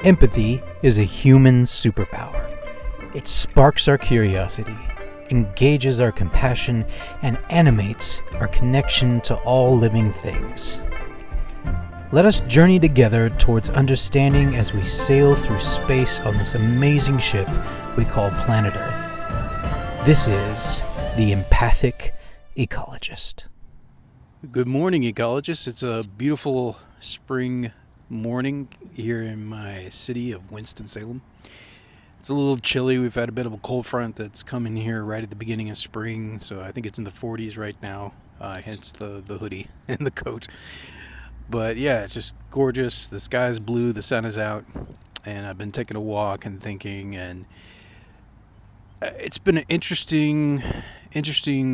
Empathy is a human superpower. It sparks our curiosity, engages our compassion, and animates our connection to all living things. Let us journey together towards understanding as we sail through space on this amazing ship we call planet Earth. This is the Empathic Ecologist. Good morning, ecologists. It's a beautiful spring morning here in my city of Winston-Salem. It's a little chilly. We've had a bit of a cold front that's coming here right at the beginning of spring, so I think it's in the 40s right now, hence the hoodie and the coat. But yeah, it's just gorgeous. The sky's blue, the sun is out, and I've been taking a walk and thinking, and it's been an interesting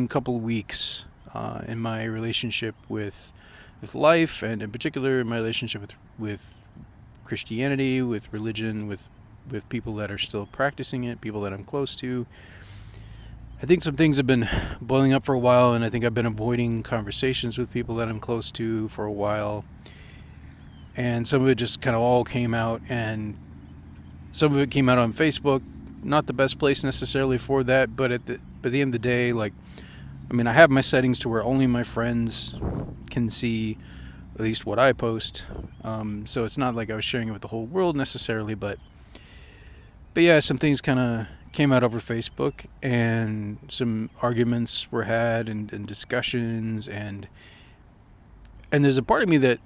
couple of weeks in my relationship with life, and in particular in my relationship with Christianity, with religion, with people that are still practicing it, people that I'm close to. I think some things have been boiling up for a while, and I think I've been avoiding conversations with people that I'm close to for a while. And some of it just kind of all came out, and some of it came out on Facebook. Not the best place necessarily for that, but at the end of the day, I have my settings to where only my friends can see at least what I post. So it's not like I was sharing it with the whole world necessarily, but yeah, some things kind of came out over Facebook, and some arguments were had and discussions, and there's a part of me that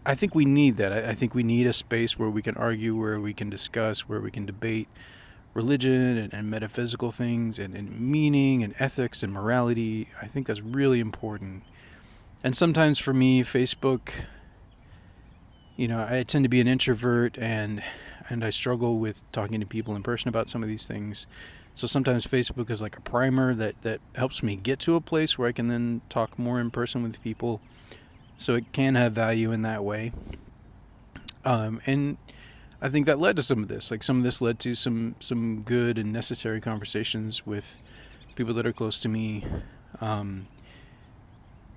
I think we need that. I think we need a space where we can argue, where we can discuss, where we can debate religion and metaphysical things and meaning and ethics and morality. I think that's really important. And sometimes for me, Facebook, I tend to be an introvert, and I struggle with talking to people in person about some of these things. So sometimes Facebook is like a primer that helps me get to a place where I can then talk more in person with people. So it can have value in that way. And I think that led to some of this. Some of this led to some good and necessary conversations with people that are close to me.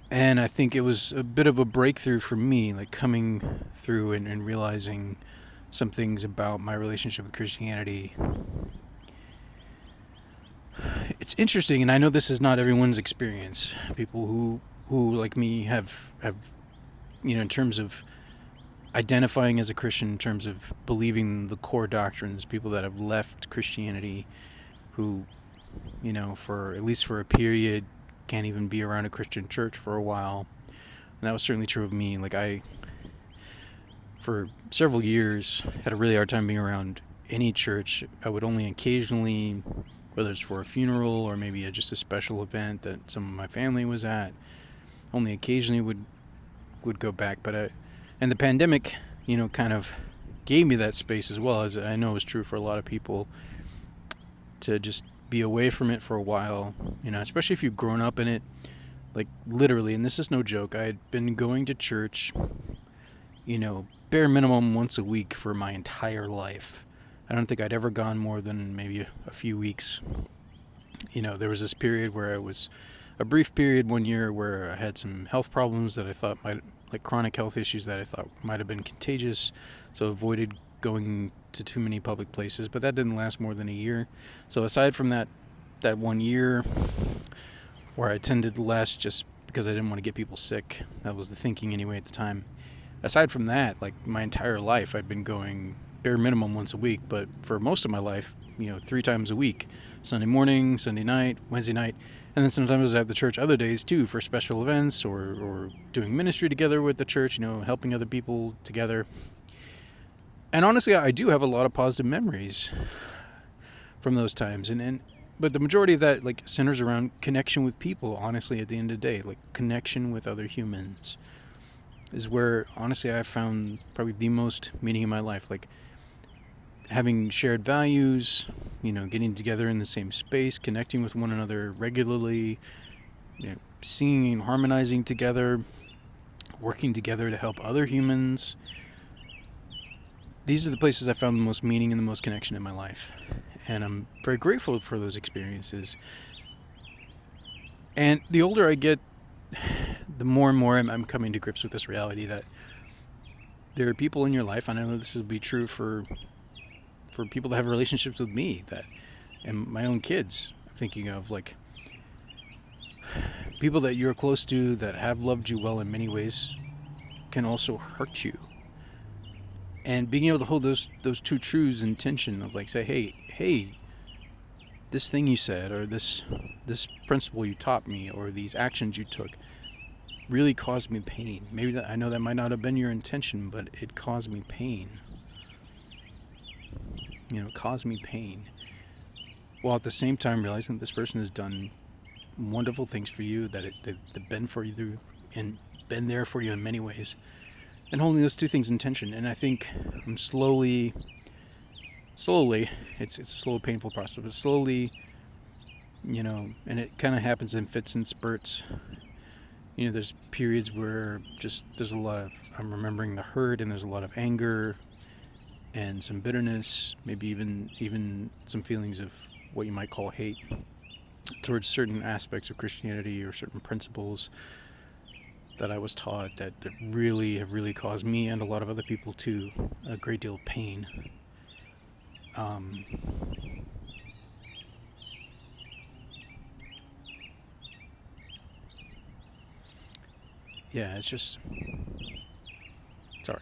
And I think it was a bit of a breakthrough for me, coming through and realizing some things about my relationship with Christianity. It's interesting, and I know this is not everyone's experience. People who like me have in terms of identifying as a Christian, in terms of believing the core doctrines, people that have left Christianity, who, for at least for a period, can't even be around a Christian church for a while. And that was certainly true of me. I, for several years, had a really hard time being around any church. I would only occasionally, whether it's for a funeral or maybe just a special event that some of my family was at, only occasionally would go back. But and the pandemic, kind of gave me that space as well, as I know is true for a lot of people, to just be away from it for a while, especially if you've grown up in it, literally, and this is no joke. I had been going to church, bare minimum once a week for my entire life. I don't think I'd ever gone more than maybe a few weeks. There was this period where a brief period one year where I had some health problems that I thought might, chronic health issues that I thought might have been contagious, so avoided going to too many public places, but that didn't last more than a year. So aside from that 1 year where I tended less just because I didn't want to get people sick, that was the thinking anyway at the time. Aside from that, my entire life I'd been going bare minimum once a week, but for most of my life, 3 times a week: Sunday morning, Sunday night, Wednesday night, and then sometimes I was at the church other days too for special events or doing ministry together with the church, helping other people together. And honestly, I do have a lot of positive memories from those times, but the majority of that centers around connection with people. Honestly, at the end of the day, connection with other humans is where honestly I've found probably the most meaning in my life. Having shared values, getting together in the same space, connecting with one another regularly, singing and harmonizing together, working together to help other humans. These are the places I found the most meaning and the most connection in my life. And I'm very grateful for those experiences. And the older I get, the more and more I'm coming to grips with this reality that there are people in your life, and I know this will be true for people that have relationships with me, that, and my own kids. I'm thinking of like people that you're close to that have loved you well in many ways can also hurt you. And being able to hold those two truths in tension of like say, hey, this thing you said, or this principle you taught me, or these actions you took really caused me pain. Maybe that, I know that might not have been your intention, but it caused me pain. It caused me pain. While at the same time realizing that this person has done wonderful things for you, that they've been for you and been there for you in many ways, and holding those two things in tension. And I think I'm slowly, it's a slow, painful process, but slowly, and it kind of happens in fits and spurts. There's periods where just there's a lot of, I'm remembering the hurt, and there's a lot of anger and some bitterness, maybe even some feelings of what you might call hate towards certain aspects of Christianity or certain principles that I was taught that really have really caused me and a lot of other people too a great deal of pain. It's hard.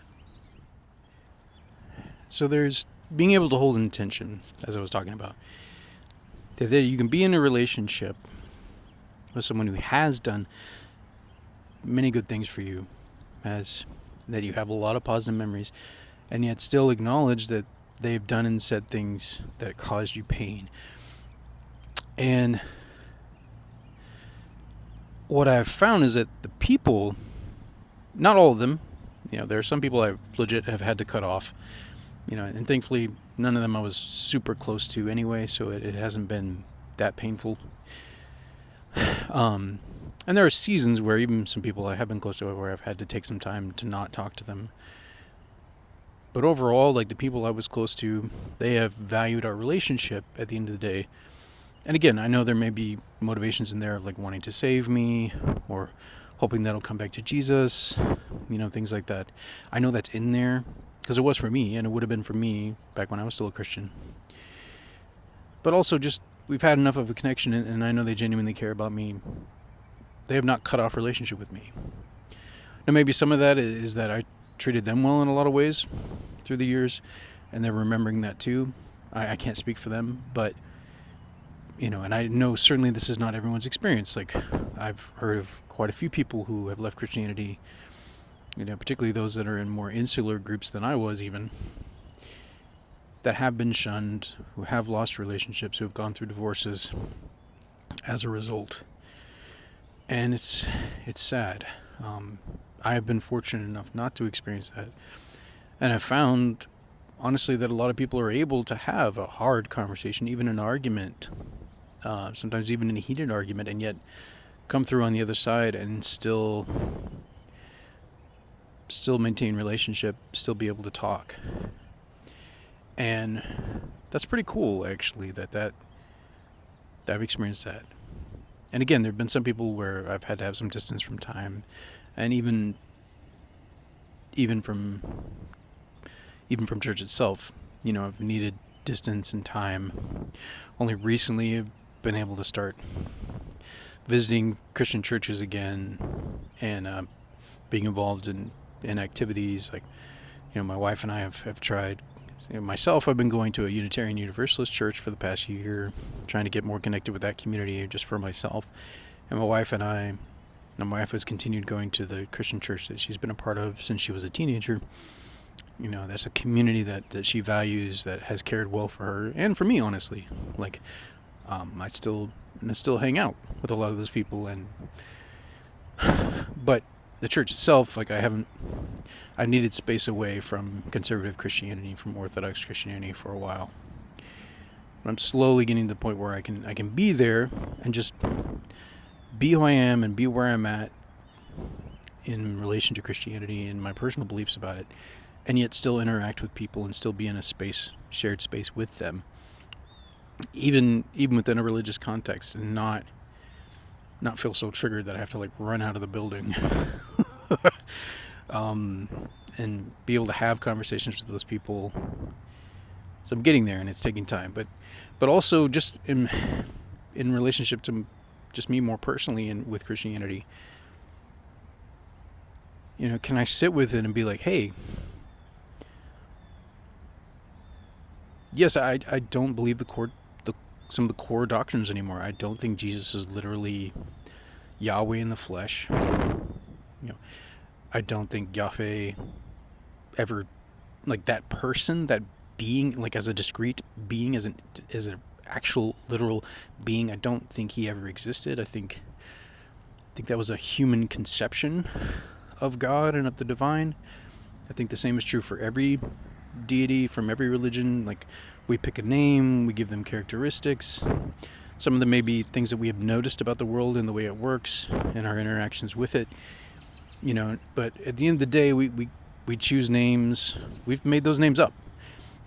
So there's being able to hold intention, as I was talking about. That you can be in a relationship with someone who has done many good things for you, that you have a lot of positive memories, and yet still acknowledge that they've done and said things that caused you pain. And what I've found is that the people, not all of them, there are some people I legit have had to cut off, and thankfully none of them I was super close to anyway, so it hasn't been that painful. And there are seasons where even some people I have been close to where I've had to take some time to not talk to them. But overall, like the people I was close to, they have valued our relationship at the end of the day. And again, I know there may be motivations in there of like wanting to save me or hoping that'll come back to Jesus, things like that. I know that's in there because it was for me, and it would have been for me back when I was still a Christian. But also just we've had enough of a connection, and I know they genuinely care about me. They have not cut off relationship with me. Now maybe some of that is that I treated them well in a lot of ways through the years, and they're remembering that too. I can't speak for them, but and I know certainly this is not everyone's experience. Like I've heard of quite a few people who have left Christianity, particularly those that are in more insular groups than I was even, that have been shunned, who have lost relationships, who have gone through divorces as a result. And it's sad. I have been fortunate enough not to experience that. And I've found, honestly, that a lot of people are able to have a hard conversation, even an argument, sometimes even in a heated argument, and yet come through on the other side and still maintain relationship, still be able to talk. And that's pretty cool, actually, that I've experienced that. And again, there have been some people where I've had to have some distance from time, and even from church itself, I've needed distance and time. Only recently I've been able to start visiting Christian churches again, and being involved in activities like, my wife and I have tried. Myself, I've been going to a Unitarian Universalist church for the past year, trying to get more connected with that community just for myself. And my wife has continued going to the Christian church that she's been a part of since she was a teenager. That's a community that she values, that has cared well for her and for me, honestly. Like, I still hang out with a lot of those people, but the church itself, like I needed space away from conservative Christianity, from Orthodox Christianity for a while. But I'm slowly getting to the point where I can be there and just be who I am and be where I'm at in relation to Christianity and my personal beliefs about it, and yet still interact with people and still be in a shared space with them, even within a religious context, and not feel so triggered that I have to like run out of the building. and be able to have conversations with those people. So I'm getting there, and it's taking time, but also just in relationship to just me more personally and with Christianity, can I sit with it and be like, hey, yes, I don't believe some of the core doctrines anymore. I don't think Jesus is literally Yahweh in the flesh. I don't think Yahweh ever, like, that person, that being, like, as a discrete being, as an actual literal being, I don't think he ever existed. I think that was a human conception of God and of the divine. I think the same is true for every deity from every religion. Like, we pick a name, we give them characteristics. Some of them may be things that we have noticed about the world and the way it works and our interactions with it. But at the end of the day, we choose names. We've made those names up.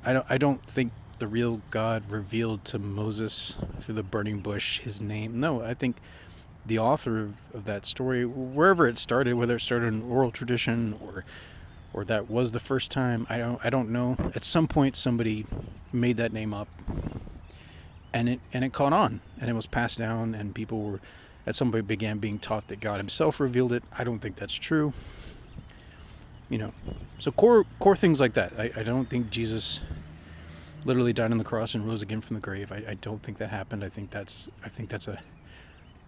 I don't think the real God revealed to Moses through the burning bush his name. No, I think the author of that story, wherever it started, whether it started in oral tradition or that was the first time, I don't know. At some point, somebody made that name up, and it caught on, and it was passed down, and people were, at some point, began being taught that God himself revealed it. I don't think that's true. So core things like that. I don't think Jesus literally died on the cross and rose again from the grave. I don't think that happened. I think that's a,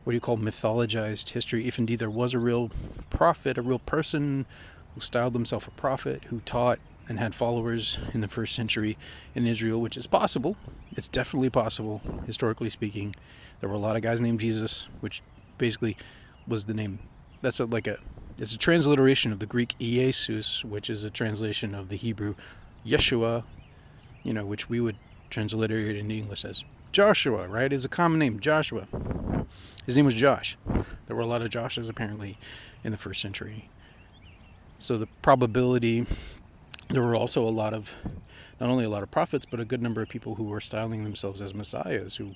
what do you call, mythologized history. If indeed there was a real prophet, a real person who styled himself a prophet, who taught and had followers in the first century in Israel, which is possible. It's definitely possible, historically speaking. There were a lot of guys named Jesus, which basically was the name. It's a transliteration of the Greek Iesus, which is a translation of the Hebrew Yeshua, which we would transliterate into English as Joshua, right? Is a common name, Joshua. His name was Josh. There were a lot of Joshes apparently in the first century. So the probability, there were also not only a lot of prophets, but a good number of people who were styling themselves as messiahs who,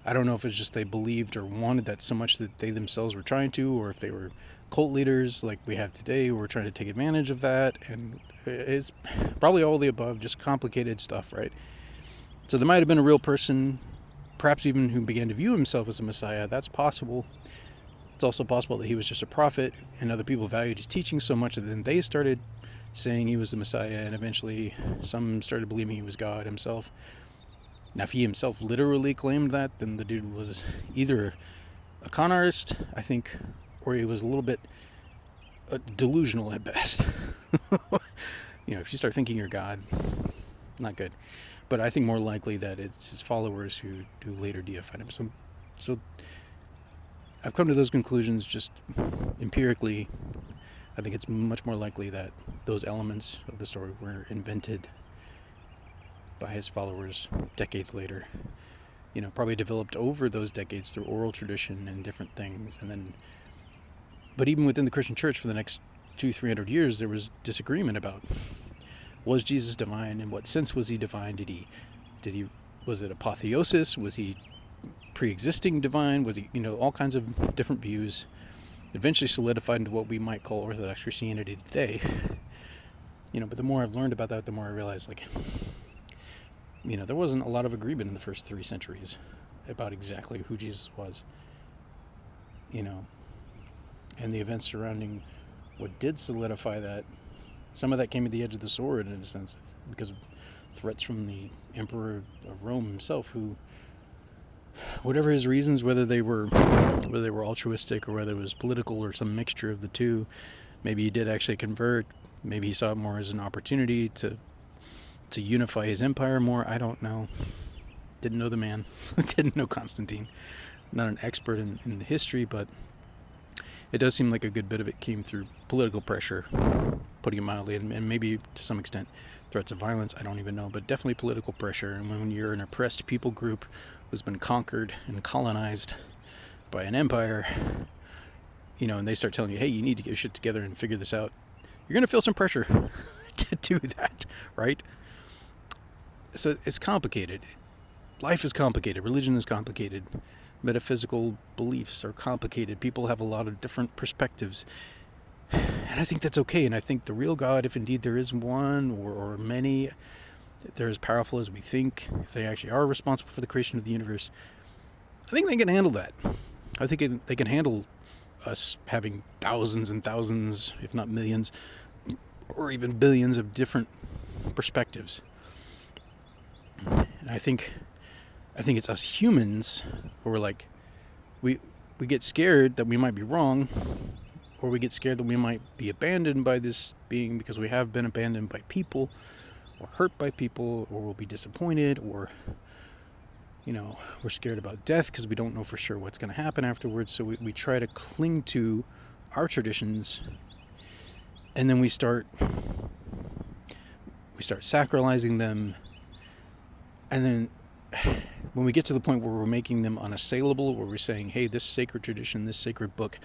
I don't know if it's just they believed or wanted that so much that they themselves were trying to, or if they were cult leaders like we have today who were trying to take advantage of that. And it's probably all the above, just complicated stuff, right? So there might have been a real person, perhaps even who began to view himself as a messiah. That's possible. It's also possible that he was just a prophet and other people valued his teaching so much that then they started saying he was the Messiah, and eventually some started believing he was God himself. Now, if he himself literally claimed that, then the dude was either a con artist, I think, or he was a little bit delusional at best. If you start thinking you're God, not good. But I think more likely that it's his followers who later deified him. So I've come to those conclusions just empirically. I think it's much more likely that those elements of the story were invented by his followers decades later. Probably developed over those decades through oral tradition and different things. But even within the Christian church for the next 200-300 years, there was disagreement about, was Jesus divine? In what sense was he divine? Was it apotheosis? Was he pre-existing divine? Was he, all kinds of different views, eventually solidified into what we might call Orthodox Christianity today. But the more I've learned about that, the more I realize, there wasn't a lot of agreement in the first 3 centuries about exactly who Jesus was. And the events surrounding what did solidify that, some of that came at the edge of the sword, in a sense, because of threats from the Emperor of Rome himself, who, whatever his reasons, whether they were altruistic or whether it was political or some mixture of the two, maybe he did actually convert, maybe he saw it more as an opportunity to unify his empire more. I don't know. Didn't know the man. Didn't know Constantine. Not an expert in the history, but it does seem like a good bit of it came through political pressure, putting it mildly, and maybe to some extent threats of violence. I don't even know, but definitely political pressure. And when you're an oppressed people group who's been conquered and colonized by an empire, and they start telling you, hey, you need to get your shit together and figure this out, you're going to feel some pressure to do that, right? So it's complicated. Life is complicated. Religion is complicated. Metaphysical beliefs are complicated. People have a lot of different perspectives. And I think that's okay. And I think the real God, if indeed there is one or many, if they're as powerful as we think, if they actually are responsible for the creation of the universe, I think they can handle that. I think they can handle us having thousands and thousands, if not millions, or even billions of different perspectives. And I think it's us humans who are like, we get scared that we might be wrong, or we get scared that we might be abandoned by this being because we have been abandoned by people, or hurt by people, or we'll be disappointed, or we're scared about death because we don't know for sure what's going to happen afterwards. So we try to cling to our traditions, and then we start sacralizing them, and then when we get to the point where we're making them unassailable, where we're saying, hey, this sacred tradition, this sacred book,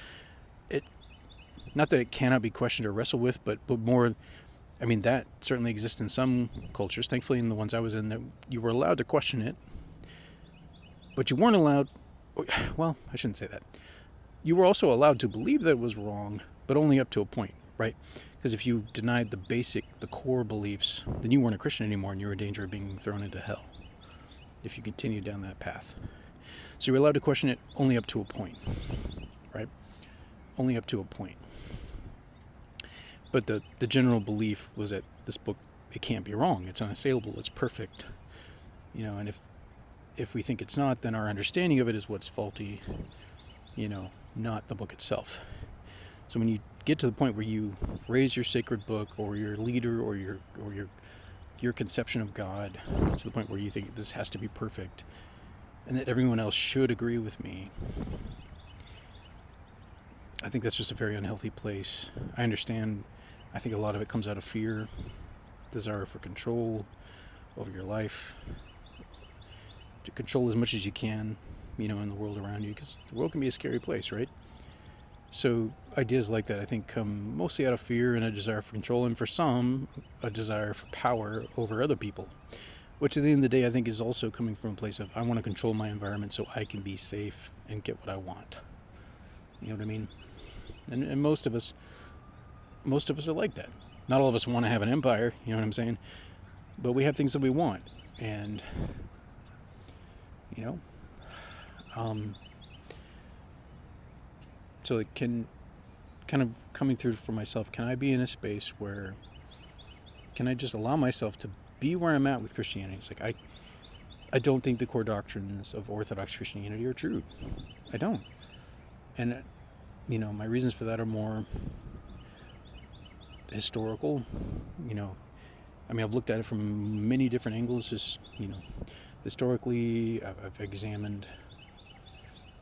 not that it cannot be questioned or wrestled with, but more, I mean, that certainly exists in some cultures. Thankfully, in the ones I was in, that you were allowed to question it, but you weren't allowed, well, I shouldn't say that. You were also allowed to believe that it was wrong, but only up to a point, right? Because if you denied the core beliefs, then you weren't a Christian anymore, and you were in danger of being thrown into hell if you continued down that path. So you were allowed to question it only up to a point, right? Only up to a point. But the general belief was that this book, it can't be wrong. It's unassailable. It's perfect. And if we think it's not, then our understanding of it is what's faulty, not the book itself. So when you get to the point where you raise your sacred book, or your leader, or your conception of God to the point where you think this has to be perfect and that everyone else should agree with me, I think that's just a very unhealthy place. I understand. I think a lot of it comes out of fear, desire for control over your life, to control as much as you can, in the world around you, because the world can be a scary place, right? So ideas like that, I think, come mostly out of fear and a desire for control, and for some, a desire for power over other people, which at the end of the day, I think is also coming from a place of, I want to control my environment so I can be safe and get what I want. You know what I mean? And most of us are like that. Not all of us want to have an empire, you know what I'm saying? But we have things that we want, and so it can kind of coming through for myself. Can I be in a space where can I just allow myself to be where I'm at with Christianity? It's like I don't think the core doctrines of Orthodox Christianity are true. I don't. And my reasons for that are more historical. I've looked at it from many different angles. Just historically, I've examined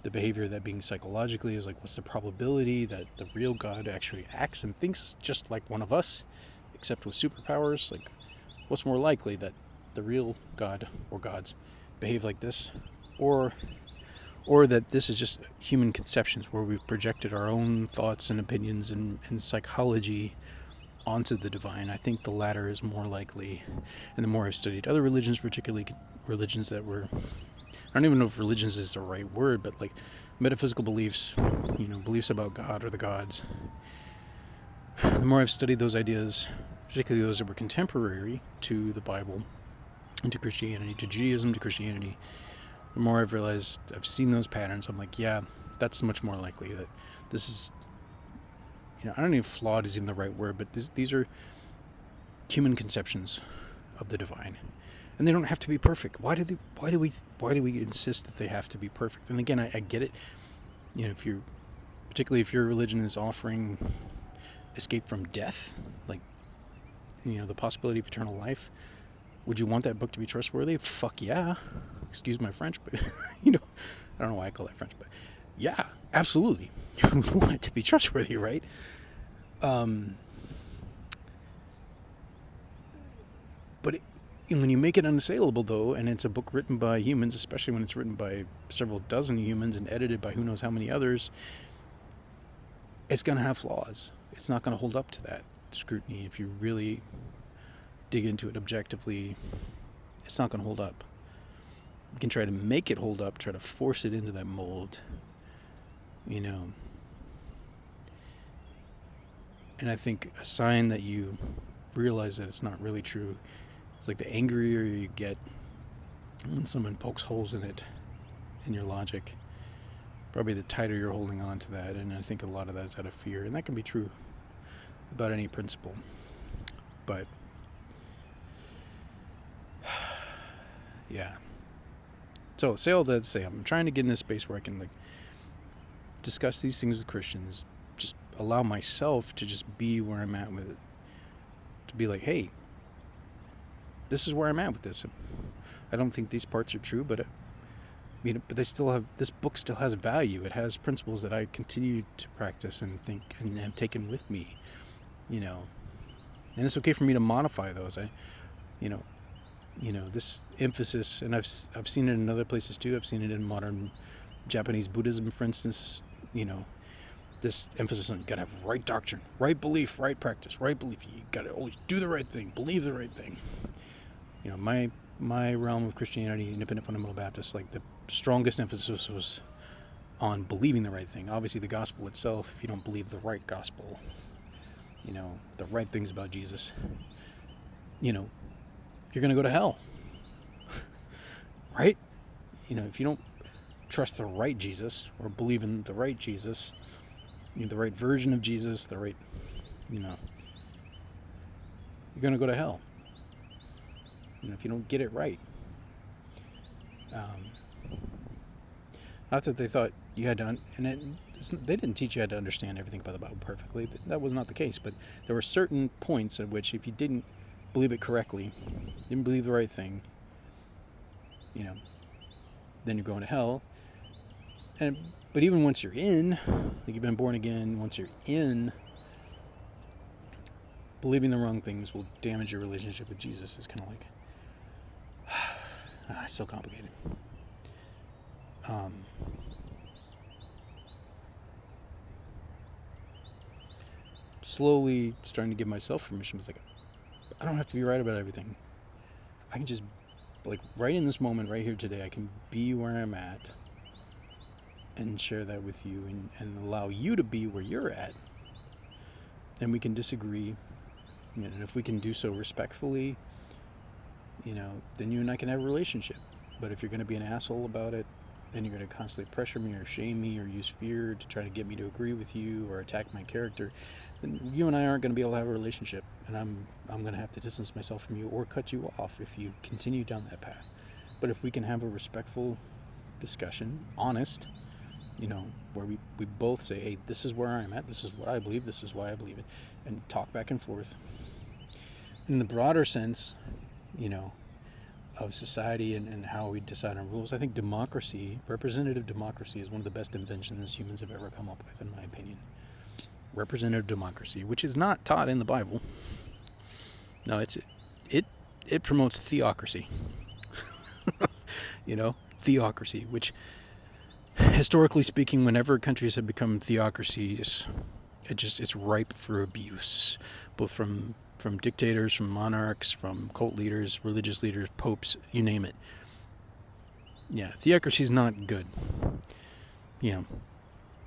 the behavior of that being psychologically. Is like, what's the probability that the real God actually acts and thinks just like one of us, except with superpowers? Like, what's more likely, that the real God or gods behave like this, or that this is just human conceptions where we've projected our own thoughts and opinions and psychology onto the divine? I think the latter is more likely. And the more I've studied other religions, particularly religions that were, I don't even know if religions is the right word, but like metaphysical beliefs, beliefs about God or the gods, the more I've studied those ideas, particularly those that were contemporary to the Bible and to Christianity, to Judaism, to Christianity, the more I've realized, I've seen those patterns. I'm like, yeah, that's much more likely that this is, I don't know if flawed is even the right word, but these are human conceptions of the divine, and they don't have to be perfect. Why do we insist that they have to be perfect? And again, I get it. Particularly if your religion is offering escape from death, like the possibility of eternal life, would you want that book to be trustworthy? Fuck yeah. Excuse my French, but I don't know why I call that French, but yeah, absolutely. You want it to be trustworthy, right? But when you make it unassailable, though, and it's a book written by humans, especially when it's written by several dozen humans and edited by who knows how many others, it's going to have flaws. It's not going to hold up to that scrutiny. If you really dig into it objectively, it's not going to hold up. You can try to make it hold up, try to force it into that mold, And I think a sign that you realize that it's not really true is like the angrier you get when someone pokes holes in it, in your logic, probably the tighter you're holding on to that. And I think a lot of that is out of fear, and that can be true about any principle. But yeah. So say all that to say, I'm trying to get in this space where I can like discuss these things with Christians, just allow myself to just be where I'm at with it, to be like, hey, this is where I'm at with this. I don't think these parts are true, but but they still have, this book still has value. It has principles that I continue to practice and think and have taken with me, and it's okay for me to modify those. This emphasis, and I've seen it in other places too. I've seen it in modern Japanese Buddhism, for instance. This emphasis on you gotta have right doctrine, right belief, right practice, right belief. You gotta always do the right thing, believe the right thing. My realm of Christianity, Independent Fundamental Baptist, like the strongest emphasis was on believing the right thing. Obviously, the gospel itself, if you don't believe the right gospel, the right things about Jesus, you're going to go to hell. Right? If you don't trust the right Jesus or believe in the right Jesus, the right version of Jesus, the right, you're going to go to hell. If you don't get it right. Not that they thought you had to, they didn't teach you how to understand everything about the Bible perfectly. That was not the case. But there were certain points at which, if you didn't believe it correctly, didn't believe the right thing, then you're going to hell. But even once you're in, like you've been born again, once you're in, believing the wrong things will damage your relationship with Jesus. It's kind of like, it's so complicated. Slowly starting to give myself permission. It's like, I don't have to be right about everything. I can just, like, right in this moment, right here today, I can be where I'm at and share that with you and allow you to be where you're at. And we can disagree. And if we can do so respectfully, then you and I can have a relationship. But if you're going to be an asshole about it, and you're going to constantly pressure me or shame me or use fear to try to get me to agree with you or attack my character, then you and I aren't going to be able to have a relationship. And I'm going to have to distance myself from you or cut you off if you continue down that path. But if we can have a respectful discussion, honest, where we both say, hey, this is where I'm at, this is what I believe, this is why I believe it, and talk back and forth. In the broader sense, of society and how we decide on rules, I think democracy, representative democracy, is one of the best inventions humans have ever come up with, in my opinion. Representative democracy, which is not taught in the Bible. No, it promotes theocracy. Theocracy, which historically speaking, whenever countries have become theocracies, it's ripe for abuse, both from dictators, from monarchs, from cult leaders, religious leaders, popes, you name it. Yeah, theocracy is not good. Yeah,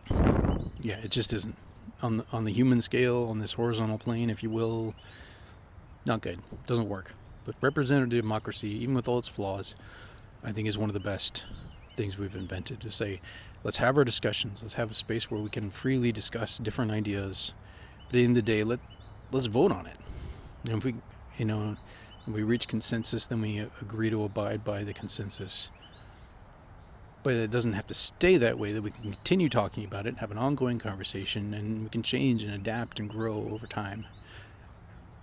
it just isn't. On the human scale, on this horizontal plane, if you will, not good. Doesn't work. But representative democracy, even with all its flaws, I think is one of the best things we've invented. To say, let's have our discussions. Let's have a space where we can freely discuss different ideas. But at the end of the day, let's vote on it. And if we reach consensus, then we agree to abide by the consensus. But it doesn't have to stay that way, that we can continue talking about it, have an ongoing conversation, and we can change and adapt and grow over time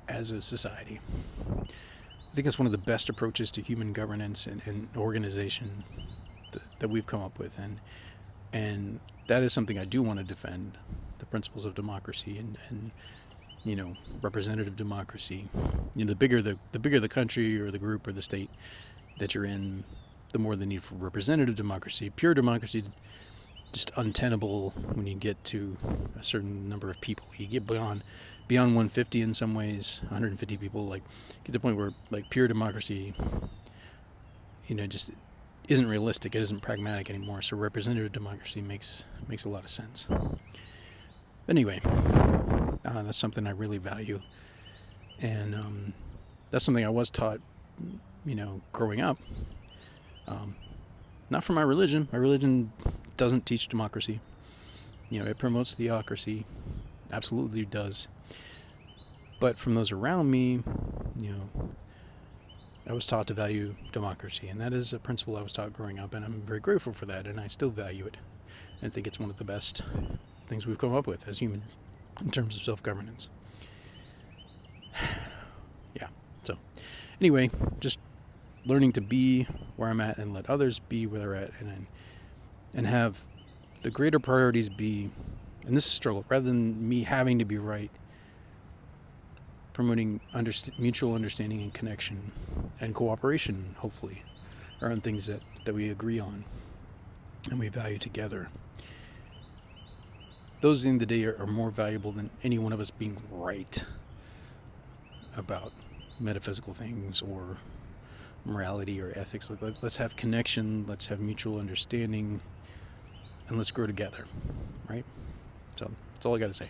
as a society. I think that's one of the best approaches to human governance and organization that we've come up with. And that is something I do want to defend, the principles of democracy and representative democracy. The bigger the country or the group or the state that you're in, the more the need for representative democracy. Pure democracy, just untenable when you get to a certain number of people. You get beyond 150 in some ways, 150 people, like get to the point where like pure democracy, just isn't realistic. It isn't pragmatic anymore. So representative democracy makes a lot of sense. Anyway, That's something I really value. And that's something I was taught, growing up. Not from my religion. My religion doesn't teach democracy. It promotes theocracy. Absolutely does. But from those around me, I was taught to value democracy, and that is a principle I was taught growing up, and I'm very grateful for that, and I still value it. I think it's one of the best things we've come up with as humans in terms of self-governance. Yeah. So, anyway, just learning to be where I'm at and let others be where they're at, and have the greater priorities be, and this is a struggle, rather than me having to be right, promoting mutual understanding and connection and cooperation, hopefully, around things that we agree on and we value together. Those, at the end of the day, are more valuable than any one of us being right about metaphysical things or morality or ethics. Let's have connection, let's have mutual understanding, and let's grow together, right? So that's all I got to say.